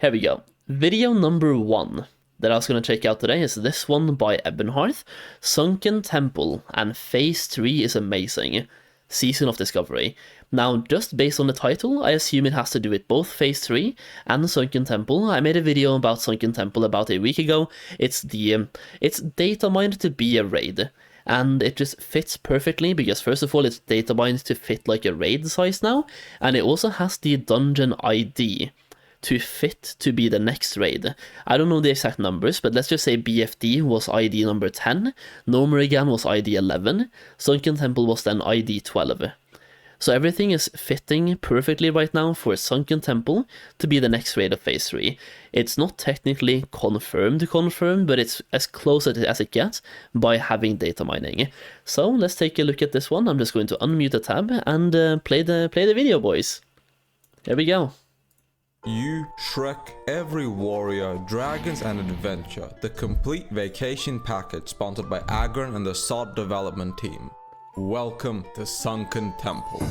Here we go. Video number 1 that I was going to check out today is this one by Ebonhardt, Sunken Temple, and Phase 3 is amazing. Season of Discovery. Now, just based on the title, I assume it has to do with both Phase 3 and Sunken Temple. I made a video about Sunken Temple about a week ago. It's data mined to be a raid. And it just fits perfectly because first of all it's data mined to fit like a raid size now, and it also has the dungeon ID to fit to be the next raid. I don't know the exact numbers, but let's just say BFD was ID number 10, Nomerigan was ID 11, Sunken Temple was then ID 12. So everything is fitting perfectly right now for Sunken Temple to be the next raid of Phase 3. It's not technically confirmed, but it's as close as it gets by having data mining. So let's take a look at this one. I'm just going to unmute the tab and play the video, boys. Here we go. You, Shrek, every warrior, dragons and adventure, the complete vacation package sponsored by Aggron and the SOD development team. Welcome to Sunken Temple.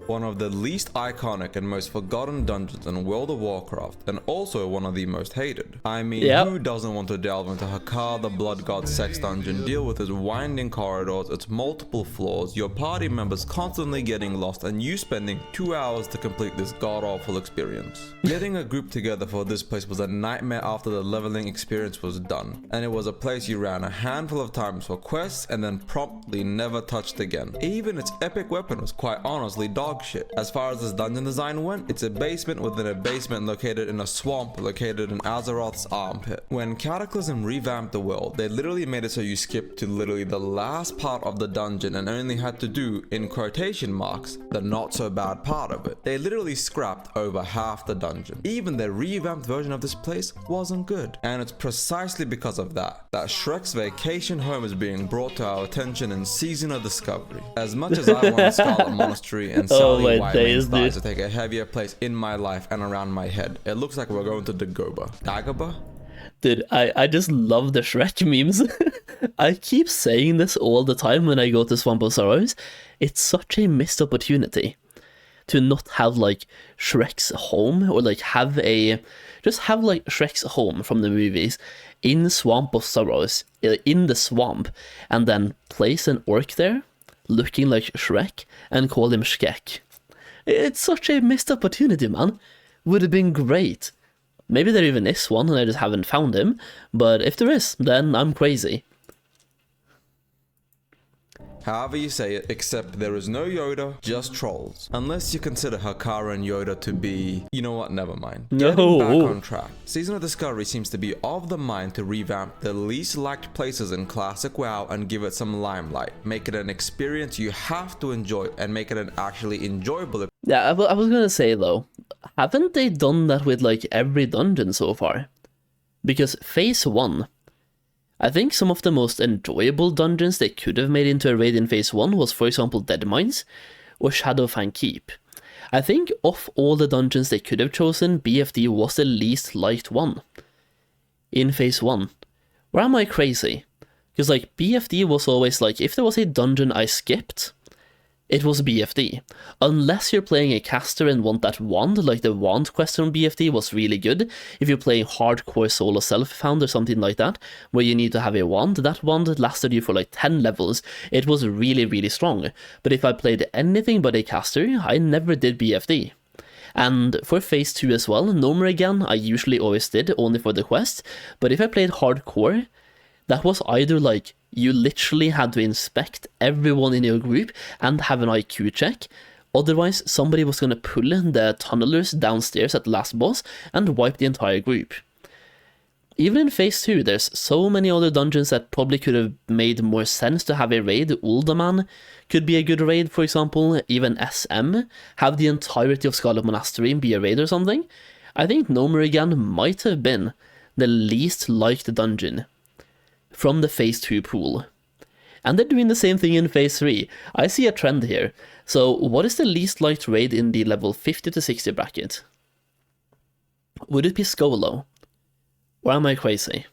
One of the least iconic and most forgotten dungeons in World of Warcraft, and also one of the most hated. I mean, Who doesn't want to delve into Hakkar the Blood God sex dungeon, deal with its winding corridors, its multiple floors, your party members constantly getting lost, and you spending 2 hours to complete this god-awful experience. Getting a group together for this place was a nightmare after the leveling experience was done, and it was a place you ran a handful of times for quests and then promptly never touched again. Even its epic weapon was quite honestly dog shit. As far as this dungeon design went, it's a basement within a basement located in a swamp located in Azeroth's armpit. When Cataclysm revamped the world, they literally made it so you skipped to literally the last part of the dungeon and only had to do, in quotation marks, the not so bad part of it. They literally scrapped over half the dungeon. Even the revamped version of this place wasn't good. And it's precisely because of that Shrek's vacation home is being brought to our attention in Season of Discovery. As much as I want Scarlet Monastery and Sally White to take a heavier place in my life and around my head, it looks like we're going to Dagobah. Dude, I just love the Shrek memes. I keep saying this all the time when I go to Swamp of Sorrows. It's such a missed opportunity to not have like Shrek's home, or like just have like Shrek's home from the movies in Swamp of Sorrows, in the swamp, and then place an orc there looking like Shrek and call him Skek. It's such a missed opportunity, man. Would have been great. Maybe there even is one and I just haven't found him, but if there is, then I'm crazy. However you say it, except there is no Yoda, just trolls. Unless you consider Hakkar and Yoda to be... You know what, never mind. Getting back on track, Season of Discovery seems to be of the mind to revamp the least liked places in Classic WoW and give it some limelight. Make it an experience you have to enjoy and make it an actually enjoyable... Yeah, I was gonna say though, haven't they done that with like every dungeon so far? Because Phase 1... I think some of the most enjoyable dungeons they could have made into a raid in Phase 1 was, for example, Deadmines or Shadowfang Keep. I think of all the dungeons they could have chosen, BFD was the least liked one in Phase 1. Or am I crazy? Because like BFD was always like, if there was a dungeon I skipped, it was BFD. Unless you're playing a caster and want that wand, like the wand quest from BFD was really good. If you're playing hardcore solo self-found or something like that, where you need to have a wand, that wand lasted you for like 10 levels. It was really, really strong. But if I played anything but a caster, I never did BFD. And for Phase 2 as well, Nomerigan I usually always did, only for the quest. But if I played hardcore, that was either like, you literally had to inspect everyone in your group and have an IQ check. Otherwise, somebody was going to pull the tunnelers downstairs at the last boss and wipe the entire group. Even in Phase 2, there's so many other dungeons that probably could have made more sense to have a raid. Uldaman could be a good raid, for example. Even SM, have the entirety of Scarlet Monastery be a raid or something. I think Nomerigan might have been the least liked dungeon from the Phase 2 pool. And they're doing the same thing in Phase 3. I see a trend here. So what is the least liked raid in the level 50 to 60 bracket? Would it be Skolo? Or am I crazy?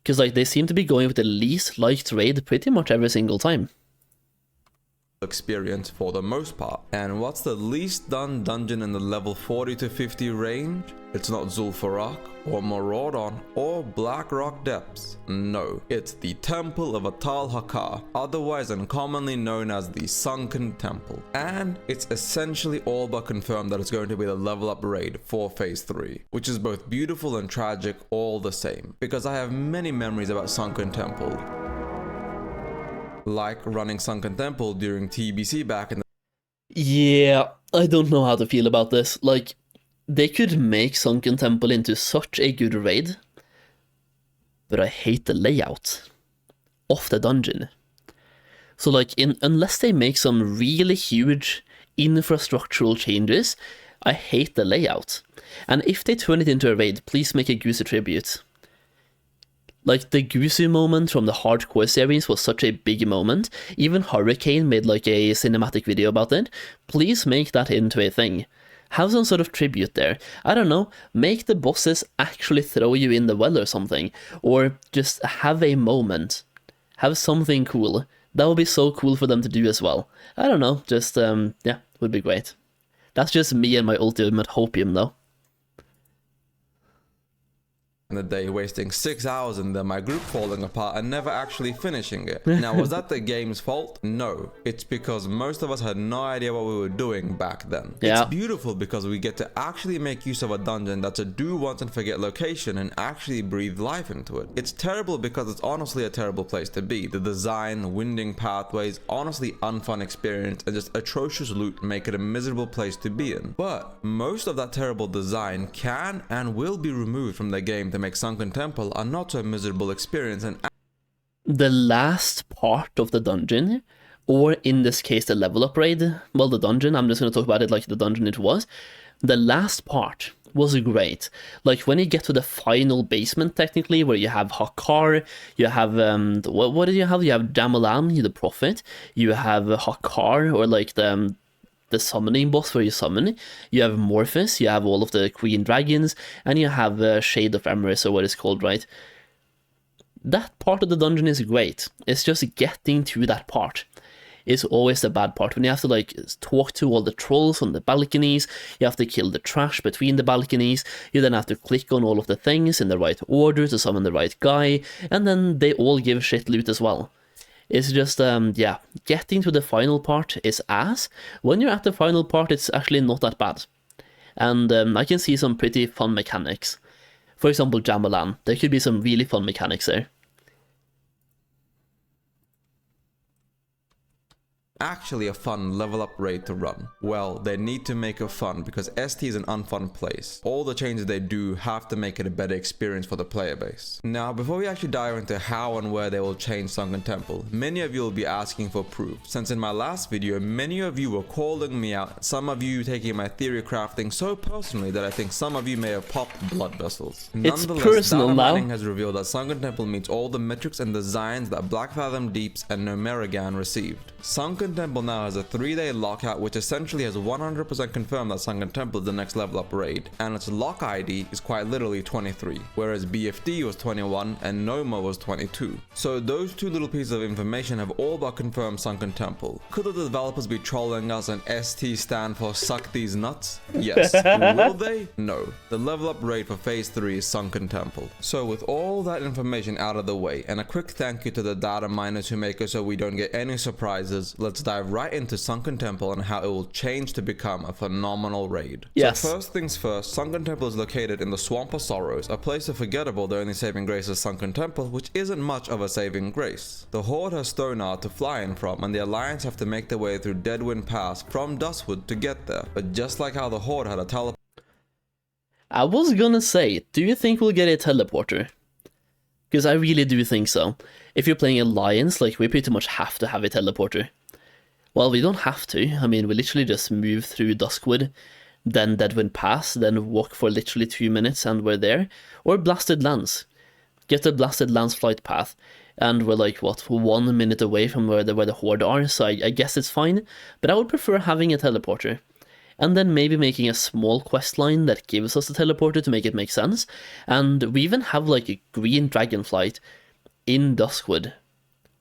Because like they seem to be going with the least liked raid pretty much every single time. experience for the most part. And what's the least done dungeon in the level 40 to 50 range? It's not Zul'Farrak or Maraudon or Blackrock Depths. No, it's the Temple of Atal'Hakkar, otherwise and commonly known as the Sunken Temple. And it's essentially all but confirmed that it's going to be the level up raid for Phase 3, which is both beautiful and tragic all the same, because I have many memories about Sunken Temple. Like running Sunken Temple during TBC back in the... Yeah, I don't know how to feel about this. Like, they could make Sunken Temple into such a good raid, but I hate the layout of the dungeon. So like, unless they make some really huge infrastructural changes, I hate the layout. And if they turn it into a raid, please make a Gusu tribute. Like, the Gusu moment from the Hardcore series was such a big moment. Even Hurricane made like a cinematic video about it. Please make that into a thing. Have some sort of tribute there. I don't know, make the bosses actually throw you in the well or something. Or just have a moment. Have something cool. That would be so cool for them to do as well. I don't know, just, yeah, would be great. That's just me and my ultimate hopium though. the day, wasting 6 hours in them, my group falling apart and never actually finishing it. Now, was that the game's fault? No. It's because most of us had no idea what we were doing back then. Yeah. It's beautiful because we get to actually make use of a dungeon that's a do once and forget location and actually breathe life into it. It's terrible because it's honestly a terrible place to be. The design, winding pathways, honestly unfun experience, and just atrocious loot make it a miserable place to be in. But most of that terrible design can and will be removed from the game to make Sunken Temple a not so miserable experience. And the last part of the dungeon, or in this case the level up raid, well, the dungeon, I'm just going to talk about it like the dungeon it was. The last part was great. Like when you get to the final basement, technically, where you have Hakkar, you have what did you have? You have Damolan, the prophet. You have Hakkar, or like the summoning boss where you summon. You have Morphus, you have all of the Queen Dragons, and you have Shade of Emerus, or what it's called, right? That part of the dungeon is great. It's just getting to that part is always the bad part. When you have to like talk to all the trolls on the balconies, you have to kill the trash between the balconies, you then have to click on all of the things in the right order to summon the right guy, and then they all give shit loot as well. It's just, yeah, getting to the final part is ass. When you're at the final part, it's actually not that bad. And I can see some pretty fun mechanics. For example, Damolan. There could be some really fun mechanics there. Actually a fun level up raid to run. Well, they need to make it fun because ST is an unfun place. All the changes they do have to make it a better experience for the player base. Now, before we actually dive into how and where they will change Sunken Temple, many of you will be asking for proof, since in my last video many of you were calling me out, some of you taking my theory crafting so personally that I think some of you may have popped blood vessels. It's personal now. Has revealed that Sunken Temple meets all the metrics and designs that Black Fathom Deeps and Nomerigan received. Sunken Temple now has a 3-day lockout, which essentially has 100% confirmed that Sunken Temple is the next level up raid, and its lock ID is quite literally 23, whereas BFD was 21 and Noma was 22. So those two little pieces of information have all but confirmed Sunken Temple. Could the developers be trolling us and ST stand for suck these nuts? Yes. Will they? No. The level up raid for phase 3 is Sunken Temple. So with all that information out of the way, and a quick thank you to the data miners who make it so we don't get any surprises, let's dive right into Sunken Temple and how it will change to become a phenomenal raid. Yes. So first things first, Sunken Temple is located in the Swamp of Sorrows, a place of forgettable. The only saving grace is Sunken Temple, which isn't much of a saving grace. The Horde has Stoneheart to fly in from, and the Alliance have to make their way through Deadwind Pass from Duskwood to get there. But just like how the Horde had a teleport... I was gonna say, do you think we'll get a teleporter? Because I really do think so. If you're playing Alliance, like, we pretty much have to have a teleporter. Well, we don't have to. I mean, we literally just move through Duskwood, then Deadwind Pass, then walk for literally 2 minutes and we're there. Or Blasted Lands. Get the Blasted Lands flight path, and we're like, what, 1 minute away from where the Horde are, so I guess it's fine. But I would prefer having a teleporter. And then maybe making a small quest line that gives us the teleporter to make it make sense. And we even have like a green dragon flight in Duskwood,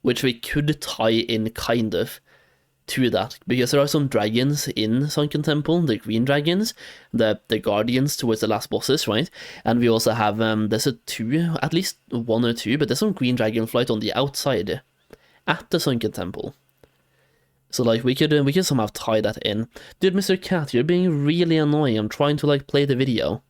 which we could tie in kind of to that, because there are some dragons in Sunken Temple, the green dragons, the guardians towards the last bosses, right? And we also have, there's at least one or two, but there's some green dragon flight on the outside at the Sunken Temple. So like we could somehow tie that in. Dude, Mr. Cat, you're being really annoying. I'm trying to like play the video.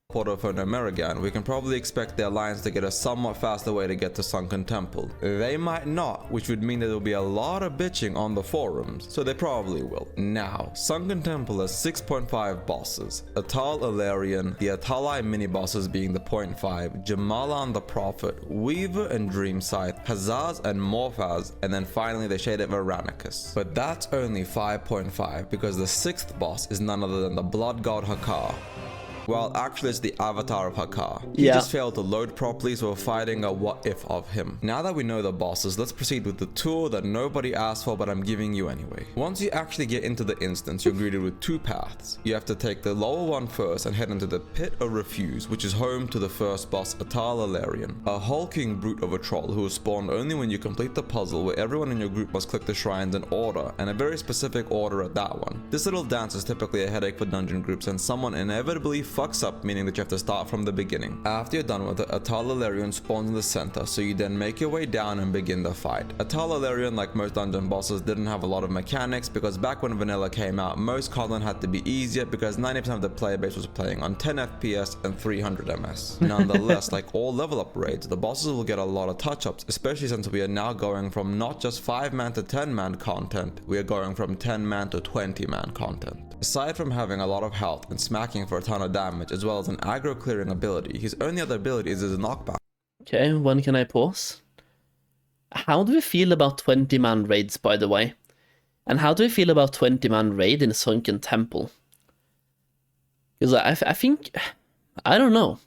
Portal for American, we can probably expect the Alliance to get a somewhat faster way to get to Sunken Temple. They might not, which would mean that there will be a lot of bitching on the forums, so they probably will. Now, Sunken Temple has 6.5 bosses. Atal'alarion, the Atal'ai mini-bosses being the 0.5, Jamalan the Prophet, Weaver and Dreamsight, Hazaz and Morphaz, and then finally the shade of Eranikus. But that's only 5.5 because the 6th boss is none other than the Blood God Hakkar. Well, actually it's the avatar of Hakkar. He just failed to load properly, so we're fighting a what if of him. Now that we know the bosses, let's proceed with the tour that nobody asked for, but I'm giving you anyway. Once you actually get into the instance, you're greeted with two paths. You have to take the lower one first and head into the Pit of Refuse, which is home to the first boss, Atal'alarion, a hulking brute of a troll who is spawned only when you complete the puzzle where everyone in your group must click the shrines in order, and a very specific order at that one. This little dance is typically a headache for dungeon groups, and someone inevitably fucks up, meaning that you have to start from the beginning. After you're done with it, Atal'alarion spawns in the center, so you then make your way down and begin the fight. Atal'alarion, like most dungeon bosses, didn't have a lot of mechanics because back when vanilla came out, most content had to be easier because 90% of the player base was playing on 10 FPS and 300 MS. Nonetheless, like all level up raids, the bosses will get a lot of touch-ups, especially since we are now going from not just 5-man to 10-man content, we are going from 10-man to 20-man content. Aside from having a lot of health and smacking for a ton of damage, as well as an aggro clearing ability, his only other ability is his knockback. Okay, when can I pause? How do we feel about 20-man raids, by the way? And how do we feel about 20-man raid in Sunken Temple? Because I think, I don't know.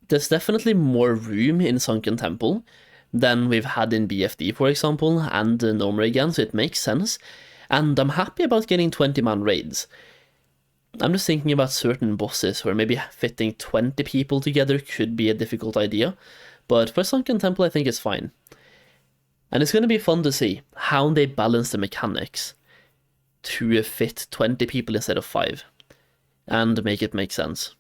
There's definitely more room in Sunken Temple than we've had in BFD, for example, and Nomre again, so it makes sense. And I'm happy about getting 20-man raids. I'm just thinking about certain bosses where maybe fitting 20 people together could be a difficult idea, but for Sunken Temple I think it's fine. And it's going to be fun to see how they balance the mechanics to fit 20 people instead of 5, and make it make sense.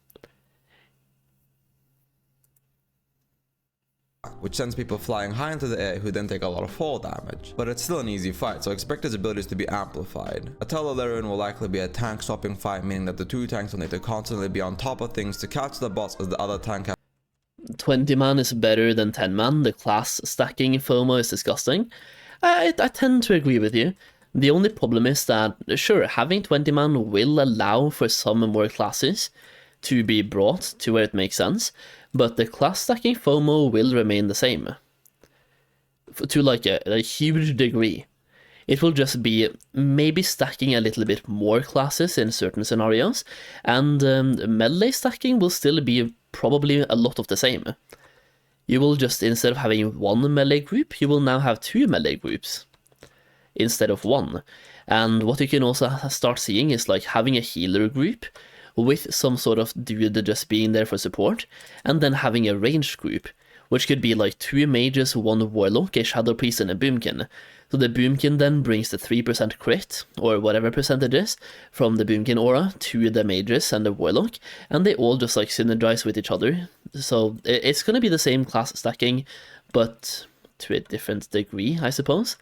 Which sends people flying high into the air who then take a lot of fall damage. But it's still an easy fight, so expect his abilities to be amplified. Atal'alarion will likely be a tank swapping fight, meaning that the two tanks will need to constantly be on top of things to catch the boss as the other tank has 20-man is better than 10-man, the class stacking FOMO is disgusting. I tend to agree with you. The only problem is that, sure, having 20-man will allow for some more classes to be brought to where it makes sense, but the class stacking FOMO will remain the same. To like a huge degree. It will just be maybe stacking a little bit more classes in certain scenarios, and melee stacking will still be probably a lot of the same. You will just, instead of having one melee group, you will now have 2 melee groups instead of 1. And what you can also start seeing is like having a healer group with some sort of dude just being there for support, and then having a ranged group, which could be like 2 mages, 1 warlock, a shadow priest, and a boomkin. So the boomkin then brings the 3% crit, or whatever percentage is, from the boomkin aura to the mages and the warlock, and they all just like synergize with each other. So it's gonna be the same class stacking, but to a different degree, I suppose.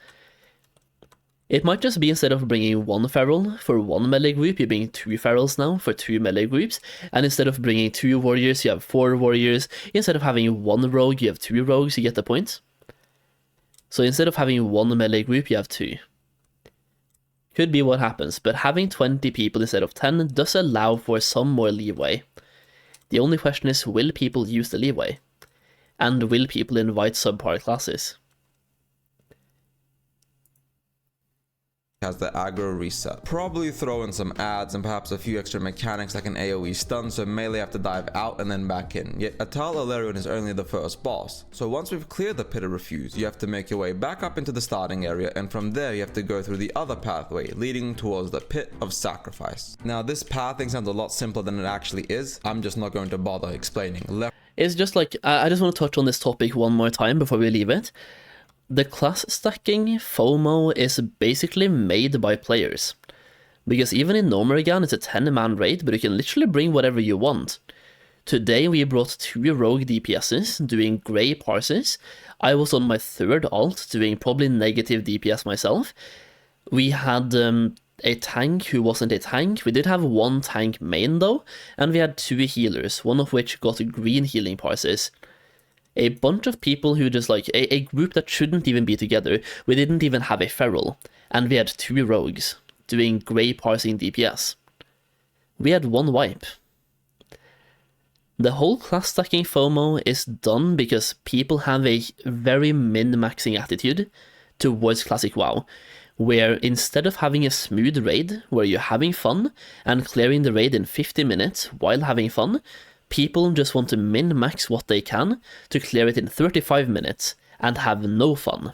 It might just be, instead of bringing 1 feral for 1 melee group, you bring 2 ferals now for 2 melee groups, and instead of bringing 2 warriors, you have 4 warriors. Instead of having 1 rogue, you have 2 rogues, you get the point? So instead of having 1 melee group, you have 2. Could be what happens, but having 20 people instead of 10 does allow for some more leeway. The only question is, will people use the leeway? And will people invite subpar classes? has the aggro reset. Probably throw in some adds and perhaps a few extra mechanics like an AoE stun, so melee have to dive out and then back in. Yet Atal'alarion is only the first boss, so once we've cleared the Pit of Refuse, you have to make your way back up into the starting area, and from there you have to go through the other pathway leading towards the Pit of Sacrifice. Now this pathing sounds a lot simpler than it actually is. I'm just not going to bother explaining. It's just like, I just want to touch on this topic one more time before we leave it. the class stacking FOMO is basically made by players. Because even in Gnomeregan, it's a 10-man raid, but you can literally bring whatever you want. Today we brought 2 rogue DPSs doing grey parses. I was on my 3rd alt doing probably negative DPS myself. We had a tank who wasn't a tank. We did have 1 tank main though, and we had 2 healers, one of which got green healing parses. A bunch of people who just like, a group that shouldn't even be together. We didn't even have a feral, and we had 2 rogues doing grey parsing DPS. We had 1 wipe. The whole class stacking FOMO is done because people have a very min-maxing attitude towards Classic WoW, where instead of having a smooth raid where you're having fun and clearing the raid in 50 minutes while having fun, people just want to min-max what they can to clear it in 35 minutes and have no fun.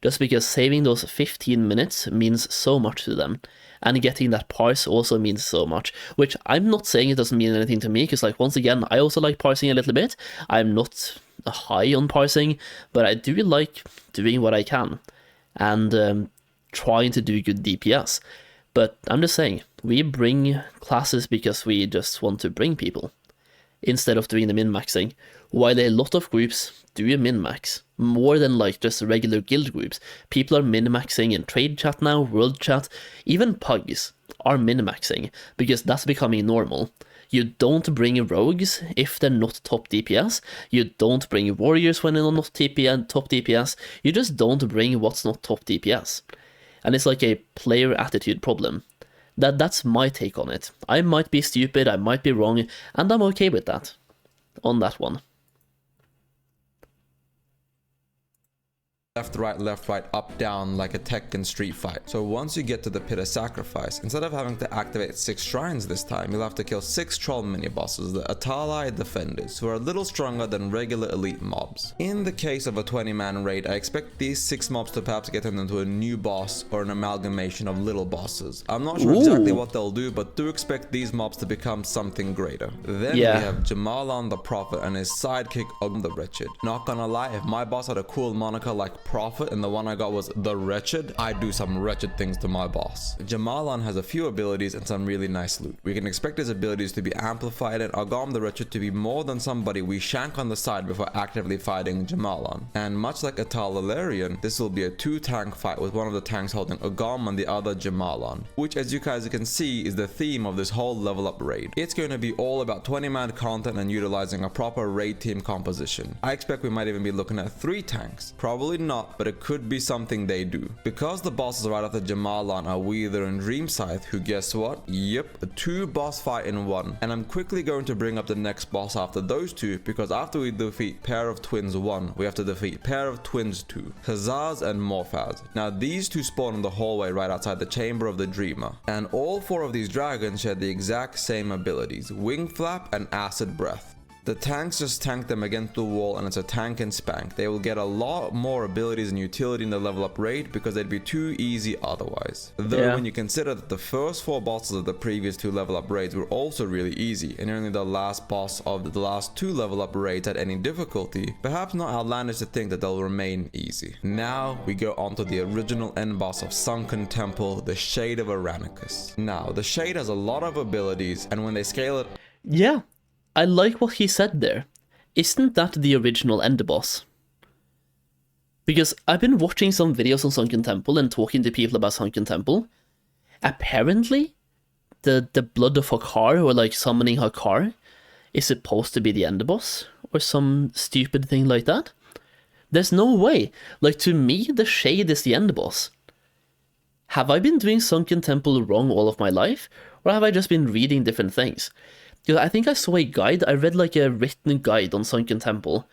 Just because saving those 15 minutes means so much to them, and getting that parse also means so much, which I'm not saying it doesn't mean anything to me, because like once again, I also like parsing a little bit. I'm not high on parsing, but I do like doing what I can, and trying to do good DPS. But I'm just saying, we bring classes because we just want to bring people, instead of doing the min-maxing, while a lot of groups do a min-max, more than like just regular guild groups. People are min-maxing in trade chat now, world chat, even pugs are min-maxing, because that's becoming normal. You don't bring rogues if they're not top DPS, you don't bring warriors when they're not top DPS, you just don't bring what's not top DPS. And it's like a player attitude problem. That's my take on it. I might be stupid, I might be wrong, and I'm okay with that. On that one. Left, right, up, down, like a Tekken street fight. So once you get to the Pit of Sacrifice, instead of having to activate 6 shrines this time, you'll have to kill 6 troll mini-bosses, the Atal'alarion defenders, who are a little stronger than regular elite mobs. In the case of a 20-man raid, I expect these 6 mobs to perhaps get turned into a new boss or an amalgamation of little bosses. I'm not sure exactly what they'll do, but do expect these mobs to become something greater. Then we have Jamalan the Prophet and his sidekick Og the Wretched. Not gonna lie, if my boss had a cool moniker like Prophet and the one I got was the Wretched, I'd do some wretched things to my boss. Jamalan has a few abilities and some really nice loot. We can expect his abilities to be amplified and Agam the Wretched to be more than somebody we shank on the side before actively fighting Jamalan. And much like Atal'alarion, this will be a 2-tank fight with one of the tanks holding Agam and the other Jamalan, which as you guys can see is the theme of this whole level up raid. It's going to be all about 20-man content and utilizing a proper raid team composition. I expect we might even be looking at 3 tanks. Probably not, but it could be something they do. Because the bosses right after Jamalan are Wither and Dreamscythe, who guess what? Yep, a 2 boss fight in 1. And I'm quickly going to bring up the next boss after those 2, because after we defeat Pair of Twins 1, we have to defeat Pair of Twins 2, Khazars and Morphaz. Now these 2 spawn in the hallway right outside the Chamber of the Dreamer, and all 4 of these dragons share the exact same abilities, Wing Flap and Acid Breath. The tanks just tank them against the wall and it's a tank and spank. They will get a lot more abilities and utility in the level up raid because they'd be too easy otherwise. Though when you consider that the first 4 bosses of the previous 2 level up raids were also really easy and only the last boss of the last 2 level up raids had any difficulty, perhaps not outlandish to think that they'll remain easy. Now we go on to the original end boss of Sunken Temple, the Shade of Eranikus. Now the Shade has a lot of abilities and when they scale it... Yeah. I like what he said there. Isn't that the original end boss? Because I've been watching some videos on Sunken Temple and talking to people about Sunken Temple. Apparently, the blood of Hakkar, or like summoning Hakkar, is supposed to be the end boss, or some stupid thing like that. There's no way. Like, to me, the Shade is the end boss. Have I been doing Sunken Temple wrong all of my life? Or have I just been reading different things? Because I think I saw a guide, I read like a written guide on Sunken Temple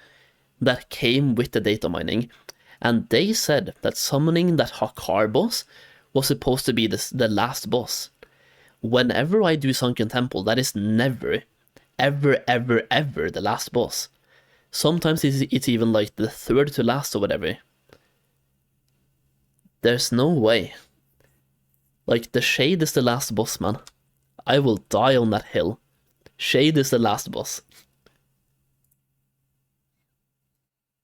that came with the data mining, and they said that summoning that Hakkar boss was supposed to be the last boss. Whenever I do Sunken Temple, that is never, ever, ever, ever the last boss. Sometimes it's even like the 3rd to last or whatever. There's no way. Like, the Shade is the last boss, man. I will die on that hill. Shade is the last boss.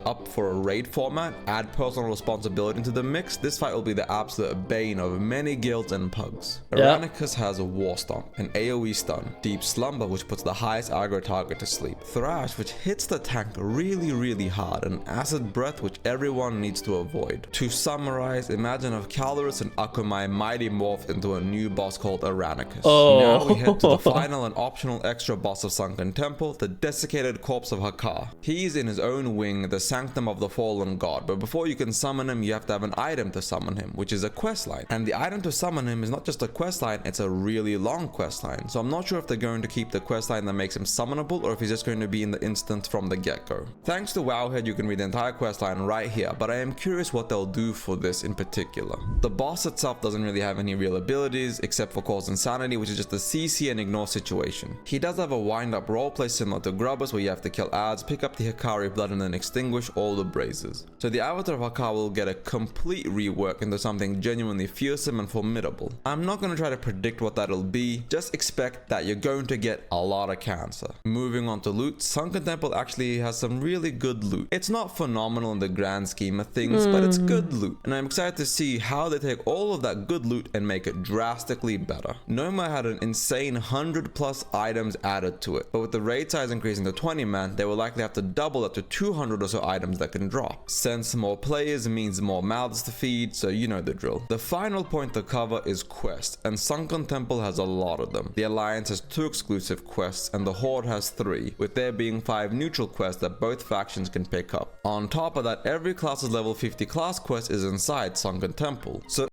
up for a raid format, add personal responsibility into the mix, this fight will be the absolute bane of many guilds and pugs. Eranikus has a War Stomp, an AoE stun, Deep Slumber which puts the highest aggro target to sleep, Thrash which hits the tank really hard, and Acid Breath which everyone needs to avoid. To summarize, imagine if Calorus and Akumai mighty morphed into a new boss called Eranikus. Now we head to the final and optional extra boss of Sunken Temple, the desiccated corpse of Hakkar. He's in his own wing, the Sanctum of the Fallen God, but before you can summon him, you have to have an item to summon him, which is a questline. And the item to summon him is not just a questline, it's a really long questline. So I'm not sure if they're going to keep the questline that makes him summonable, or if he's just going to be in the instant from the get-go. Thanks to Wowhead, you can read the entire questline right here, but I am curious what they'll do for this in particular. The boss itself doesn't really have any real abilities, except for Cause Insanity, which is just a CC and ignore situation. He does have a wind-up roleplay similar to Grubbers, where you have to kill ads, pick up the Hakkari blood, and then extinguish all the brazes. So the avatar of Hakkar will get a complete rework into something genuinely fearsome and formidable. I'm not going to try to predict what that'll be, just expect that you're going to get a lot of cancer. Moving on to loot, Sunken Temple actually has some really good loot. It's not phenomenal in the grand scheme of things, but it's good loot, and I'm excited to see how they take all of that good loot and make it drastically better. Noma had an insane 100+ items added to it, but with the raid size increasing to 20 man, they will likely have to double that to 200 or so items that can drop. Since more players means more mouths to feed, so you know the drill. The final point to cover is quests, and Sunken Temple has a lot of them. The Alliance has 2 exclusive quests, and the Horde has 3, with there being 5 neutral quests that both factions can pick up. On top of that, every class's level 50 class quest is inside Sunken Temple. So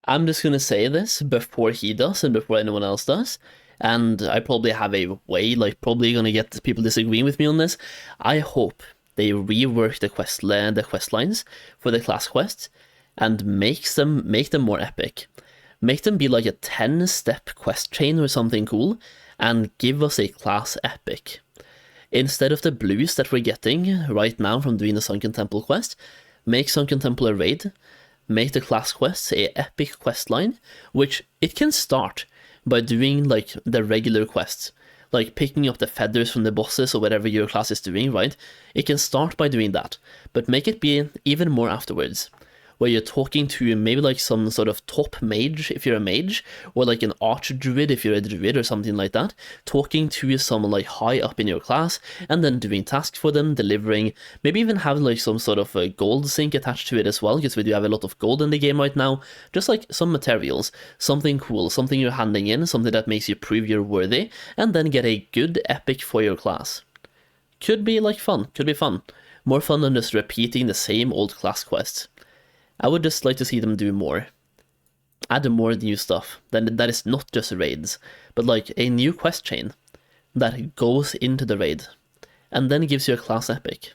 I'm just gonna say this before he does and before anyone else does, and I probably have a way, like probably gonna get people disagreeing with me on this. I hope they rework the quest lines for the class quests and make them more epic. Make them be like a 10-step quest chain or something cool, and give us a class epic. Instead of the blues that we're getting right now from doing the Sunken Temple quest, make Sunken Temple a raid, make the class quests a epic quest line, which it can start by doing like the regular quests, like picking up the feathers from the bosses or whatever your class is doing, right? It can start by doing that, but make it be even more afterwards, where you're talking to maybe like some sort of top mage if you're a mage, or like an archdruid if you're a druid or something like that, talking to someone like high up in your class, and then doing tasks for them, delivering, maybe even have like some sort of a gold sink attached to it as well, because we do have a lot of gold in the game right now, just like some materials, something cool, something you're handing in, something that makes you prove you're worthy, and then get a good epic for your class. Could be like fun, could be fun. More fun than just repeating the same old class quests. I would just like to see them do more. Add more new stuff. Then that is not just raids, but like a new quest chain that goes into the raid and then gives you a class epic.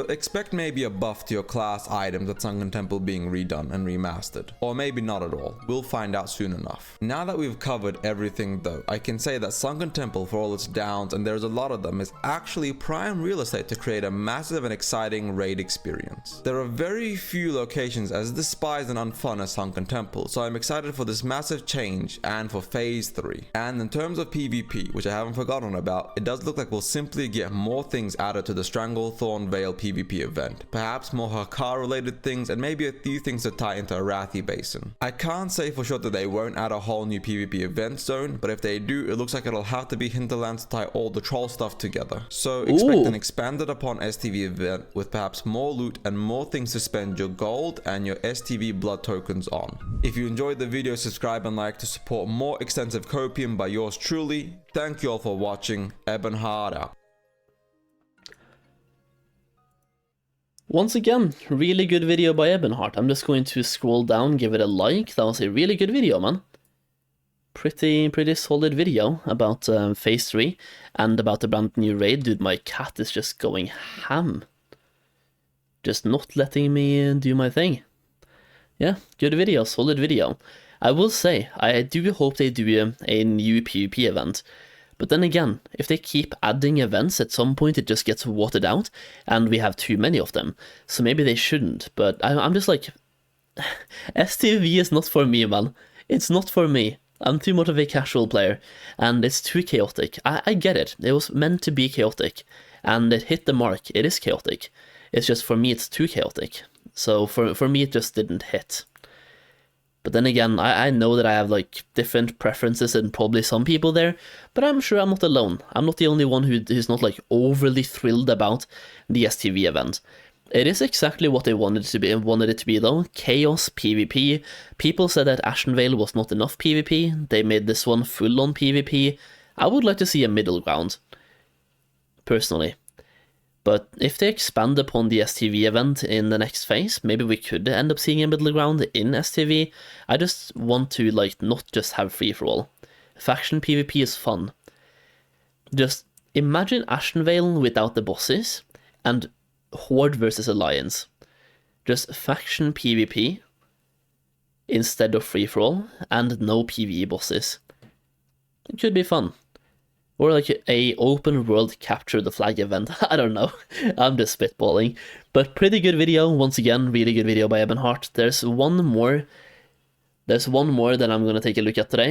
Expect maybe a buff to your class items at Sunken Temple being redone and remastered. Or maybe not at all. We'll find out soon enough. Now that we've covered everything though, I can say that Sunken Temple, for all its downs, and there's a lot of them, is actually prime real estate to create a massive and exciting raid experience. There are very few locations as despised and unfun as Sunken Temple, so I'm excited for this massive change and for Phase 3. And in terms of PvP, which I haven't forgotten about, it does look like we'll simply get more things added to the Stranglethorn Vale PvP event, perhaps more Hakkar related things, and maybe a few things to tie into Arathi Basin. I can't say for sure that they won't add a whole new PvP event zone, but if they do, it looks like it'll have to be Hinterlands to tie all the troll stuff together. So expect an expanded upon STV event with perhaps more loot and more things to spend your gold and your STV blood tokens on. If you enjoyed the video, subscribe and like to support more extensive copium by yours truly. Thank you all for watching. Ebonhardt out. Once again, really good video by Ebonhardt. I'm just going to scroll down, give it a like. That was a really good video, man. Pretty solid video about Phase 3 and about the brand new raid. Dude, my cat is just going ham. Just not letting me do my thing. Yeah, good video, solid video. I will say, I do hope they do a new PvP event. But then again, if they keep adding events, at some point it just gets watered out, and we have too many of them. So maybe they shouldn't, but I'm just like, STV is not for me, man. It's not for me. I'm too much of a casual player, and it's too chaotic. I get it. It was meant to be chaotic, and it hit the mark. It is chaotic. It's just, for me, it's too chaotic. So for me, it just didn't hit. But then again, I know that I have like different preferences than probably some people there, but I'm sure I'm not alone. I'm not the only one who's not like overly thrilled about the STV event. It is exactly what they wanted it to be though. Chaos PvP. People said that Ashenvale was not enough PvP. They made this one full on PvP. I would like to see a middle ground, personally. But if they expand upon the STV event in the next phase, maybe we could end up seeing a middle ground in STV. I just want to like not just have free-for-all. Faction PvP is fun. Just imagine Ashenvale without the bosses, and Horde versus Alliance. Just faction PvP instead of free-for-all, and no PvE bosses. It could be fun. Or like a open world capture the flag event. I don't know. I'm just spitballing. But pretty good video. Once again, really good video by Ebonhardt. There's one more that I'm going to take a look at today.